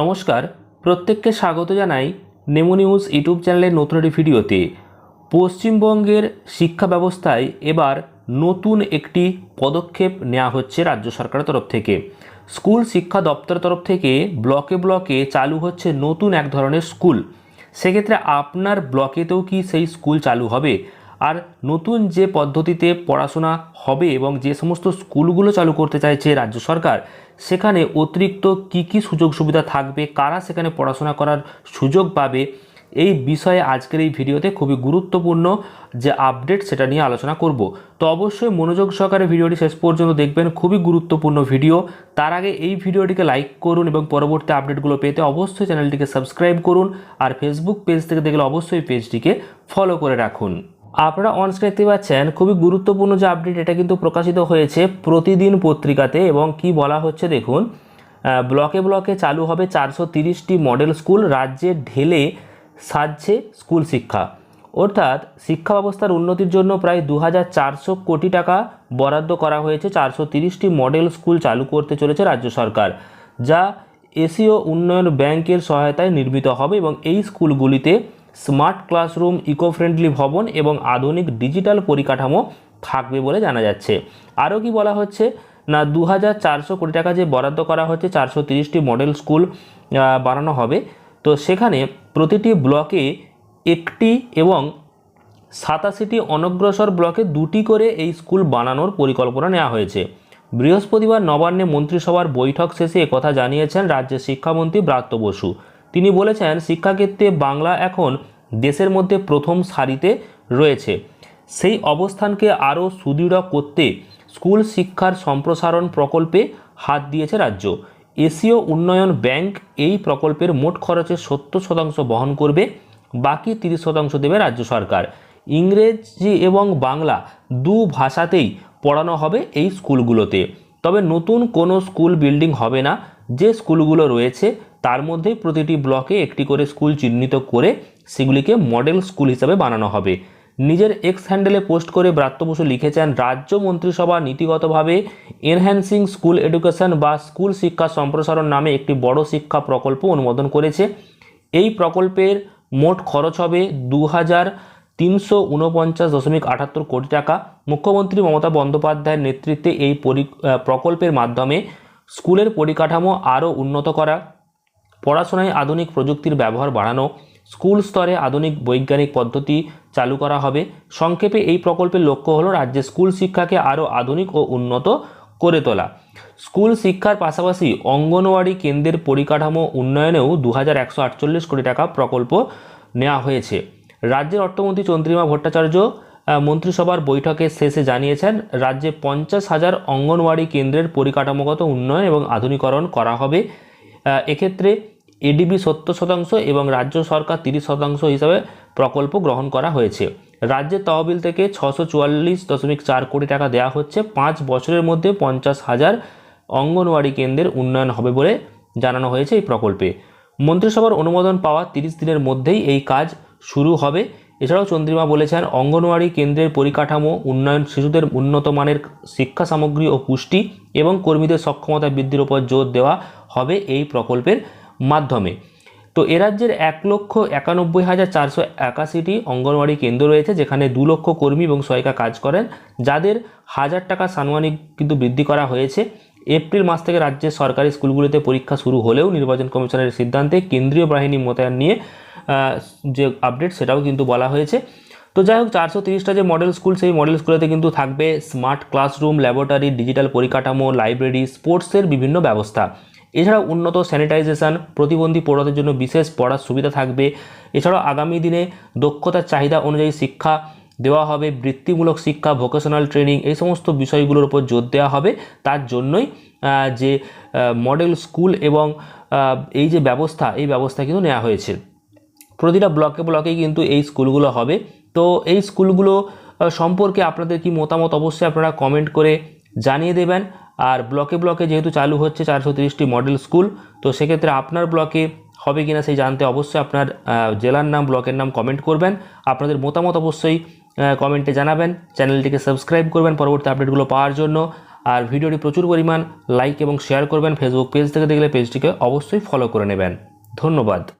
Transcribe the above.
নমস্কার, প্রত্যেককে স্বাগত জানাই নেমো নিউজ ইউটিউব চ্যানেলের নতুন একটি ভিডিওতে। পশ্চিমবঙ্গের শিক্ষা ব্যবস্থায় এবার নতুন একটি পদক্ষেপ নেওয়া হচ্ছে রাজ্য সরকারের তরফ থেকে। স্কুল শিক্ষা দপ্তরের তরফ থেকে ব্লকে ব্লকে চালু হচ্ছে নতুন এক ধরনের স্কুল। সেক্ষেত্রে আপনার ব্লকেতেও কি সেই স্কুল চালু হবে? আর নতুন যে পদ্ধতিতে পড়াশোনা হবে এবং যে সমস্ত স্কুলগুলো চালু করতে চাইছে রাজ্য সরকার, সেখানে অতিরিক্ত কি সুযোগ সুবিধা থাকবে, কারা সেখানে পড়াশোনা করার সুযোগ পাবে, এই বিষয়ে আজকের এই ভিডিওতে খুবই গুরুত্বপূর্ণ যে আপডেট সেটা নিয়ে আলোচনা করব। তো অবশ্যই মনোযোগ সহকারে ভিডিওটি শেষ পর্যন্ত দেখবেন, খুবই গুরুত্বপূর্ণ ভিডিও। তার আগে এই ভিডিওটিকে লাইক করুন এবং পরবর্তী আপডেটগুলো পেতে অবশ্যই চ্যানেলটিকে সাবস্ক্রাইব করুন। আর ফেসবুক পেজ থেকে দেখলে অবশ্যই পেজটিকে ফলো করে রাখুন। আপনারা অনস্ক্রিন দেখতে পাচ্ছেন খুবই গুরুত্বপূর্ণ যে আপডেট, এটা কিন্তু প্রকাশিত হয়েছে প্রতিদিন পত্রিকাতে। এবং কি বলা হচ্ছে দেখুন, ব্লকে ব্লকে চালু হবে 430টি মডেল স্কুল, রাজ্যে ঢেলে সাজছে স্কুল শিক্ষা। অর্থাৎ শিক্ষা ব্যবস্থার উন্নতির জন্য প্রায় 2400 কোটি টাকা বরাদ্দ করা হয়েছে। 430টি মডেল স্কুল চালু করতে চলেছে রাজ্য সরকার, যা এশীয় উন্নয়ন ব্যাংকের সহায়তায় নির্মিত হবে। এবং এই স্কুলগুলিতে স্মার্ট ক্লাসরুম, ইকো ফ্রেন্ডলি ভবন এবং আধুনিক ডিজিটাল পরিকাঠামো থাকবে বলে জানা যাচ্ছে। আরও কি বলা হচ্ছে না, 2400 কোটি টাকা যে বরাদ্দ করা হচ্ছে, 430টি মডেল স্কুল বানানো হবে। তো সেখানে প্রতিটি ব্লকে একটি এবং 87টি অনগ্রসর ব্লকে 2টি করে এই স্কুল বানানোর পরিকল্পনা নেওয়া হয়েছে। বৃহস্পতিবার নবান্নে মন্ত্রিসভার বৈঠক শেষে একথা জানিয়েছেন রাজ্যের শিক্ষামন্ত্রী ব্রাত্য বসু। তিনি বলেছেন, শিক্ষাক্ষেত্রে বাংলা এখন দেশের মধ্যে প্রথম সারিতে রয়েছে। সেই অবস্থানকে আরও সুদৃঢ় করতে স্কুল শিক্ষার সম্প্রসারণ প্রকল্পে হাত দিয়েছে রাজ্য। এশীয় উন্নয়ন ব্যাংক এই প্রকল্পের মোট খরচের 70% বহন করবে, বাকি 30% দেবে রাজ্য সরকার। ইংরেজি এবং বাংলা দু ভাষাতেই পড়ানো হবে এই স্কুলগুলোতে। তবে নতুন কোনো স্কুল বিল্ডিং হবে না। যে স্কুলগুলো রয়েছে তার মধ্যে প্রতিটি ব্লকে একটি করে স্কুল চিহ্নিত করে সেগুলিকে মডেল স্কুল হিসাবে বানানো হবে। নিজের এক্স হ্যান্ডেলে পোস্ট করে ব্রাত্য বসু লিখেছেন, রাজ্য মন্ত্রিসভা নীতিগতভাবে এনহ্যান্সিং স্কুল এডুকেশন বা স্কুল শিক্ষা সম্প্রসারণ নামে একটি বড় শিক্ষা প্রকল্প অনুমোদন করেছে। এই প্রকল্পের মোট খরচ হবে 2349.78 কোটি টাকা। মুখ্যমন্ত্রী মমতা বন্দ্যোপাধ্যায়ের নেতৃত্বে এই প্রকল্পের মাধ্যমে স্কুলের পরিকাঠামো আরও উন্নত করা, পড়াশোনায় আধুনিক প্রযুক্তির ব্যবহার বাড়ানো, স্কুল স্তরে আধুনিক বৈজ্ঞানিক পদ্ধতি চালু করা হবে। সংক্ষেপে এই প্রকল্পের লক্ষ্য হলো রাজ্যের স্কুল শিক্ষাকে আরও আধুনিক ও উন্নত করে তোলা। স্কুল শিক্ষার পাশাপাশি অঙ্গনওয়াড়ি কেন্দ্রের পরিকাঠামো উন্নয়নেও 2148 কোটি টাকা প্রকল্প নেওয়া হয়েছে। রাজ্যের অর্থমন্ত্রী চন্দ্রিমা ভট্টাচার্য মন্ত্রিসভার বৈঠকের শেষে জানিয়েছেন, রাজ্যে 50,000 অঙ্গনওয়াড়ি কেন্দ্রের পরিকাঠামোগত উন্নয়ন এবং আধুনিকরণ করা হবে। এক্ষেত্রে এডিবি 70% এবং রাজ্য সরকার 30% হিসাবে প্রকল্প গ্রহণ করা হয়েছে। রাজ্যের তহবিল থেকে 644.4 কোটি টাকা দেওয়া হচ্ছে। 5 বছরের মধ্যে 50,000 অঙ্গনওয়াড়ি কেন্দ্রের উন্নয়ন হবে বলে জানানো হয়েছে এই প্রকল্পে। মন্ত্রিসভার অনুমোদন পাওয়া 30 দিনের মধ্যেই এই কাজ শুরু হবে। এছাড়াও চন্দ্রিমা বলেছেন, অঙ্গনওয়াড়ি কেন্দ্রের পরিকাঠামো উন্নয়ন, শিশুদের উন্নত মানের শিক্ষা সামগ্রী ও পুষ্টি এবং কর্মীদের সক্ষমতা বৃদ্ধির উপর জোর দেওয়া হবে এই প্রকল্পের মাধ্যমে। তো এ রাজ্যের 1,91,481টি অঙ্গনওয়াড়ি কেন্দ্র রয়েছে, যেখানে 2 লক্ষ কর্মী এবং সহায়িকা কাজ করেন, যাদের 1000 টাকা সাম্মানিক কিন্তু বৃদ্ধি করা হয়েছে। এপ্রিল মাস থেকে রাজ্যের সরকারি স্কুলগুলিতে পরীক্ষা শুরু হলেও নির্বাচন কমিশনের সিদ্ধান্তে কেন্দ্রীয় বাহিনী মোতায়েন নিয়ে যে আপডেট সেটাও কিন্তু বলা হয়েছে। তো যাই হোক, 430টা যে মডেল স্কুল, সেই মডেল স্কুলেতে কিন্তু থাকবে স্মার্ট ক্লাসরুম, ল্যাবরেটরি, ডিজিটাল পরিকাঠামো, লাইব্রেরি, স্পোর্টসের বিভিন্ন ব্যবস্থা। এছাড়াও উন্নত স্যানিটাইজেশন, প্রতিবন্ধী পড়ুয়াদের জন্য বিশেষ পড়ার সুবিধা থাকবে। এছাড়াও আগামী দিনে দক্ষতার চাহিদা অনুযায়ী শিক্ষা দেওয়া হবে, বৃত্তিমূলক শিক্ষা, ভোকেশনাল ট্রেনিং, এই সমস্ত বিষয়গুলোর উপর জোর দেওয়া হবে। তার জন্যই যে মডেল স্কুল এবং এই যে ব্যবস্থা, এই ব্যবস্থা কিন্তু নেওয়া হয়েছে। প্রতিটা ব্লকে ব্লকেই কিন্তু এই স্কুলগুলো হবে। তো এই স্কুলগুলো সম্পর্কে আপনাদের কি মতামত, অবশ্যই আপনারা কমেন্ট করে জানিয়ে দেবেন। আর ব্লকে ব্লকে যেহেতু চালু হচ্ছে 430টি মডেল স্কুল, তো সেক্ষেত্রে আপনার ব্লকে হবে কিনা সেই জানতে অবশ্যই আপনার জেলার নাম, ব্লকের নাম কমেন্ট করবেন। আপনাদের মতামত অবশ্যই কমেন্টে জানাবেন। চ্যানেলটিকে সাবস্ক্রাইব করবেন পরবর্তী আপডেটগুলো পাওয়ার জন্য। আর ভিডিওটি প্রচুর পরিমাণ লাইক এবং শেয়ার করবেন। ফেসবুক পেজ থেকে দেখলে পেজটিকে অবশ্যই ফলো করে নেবেন। ধন্যবাদ।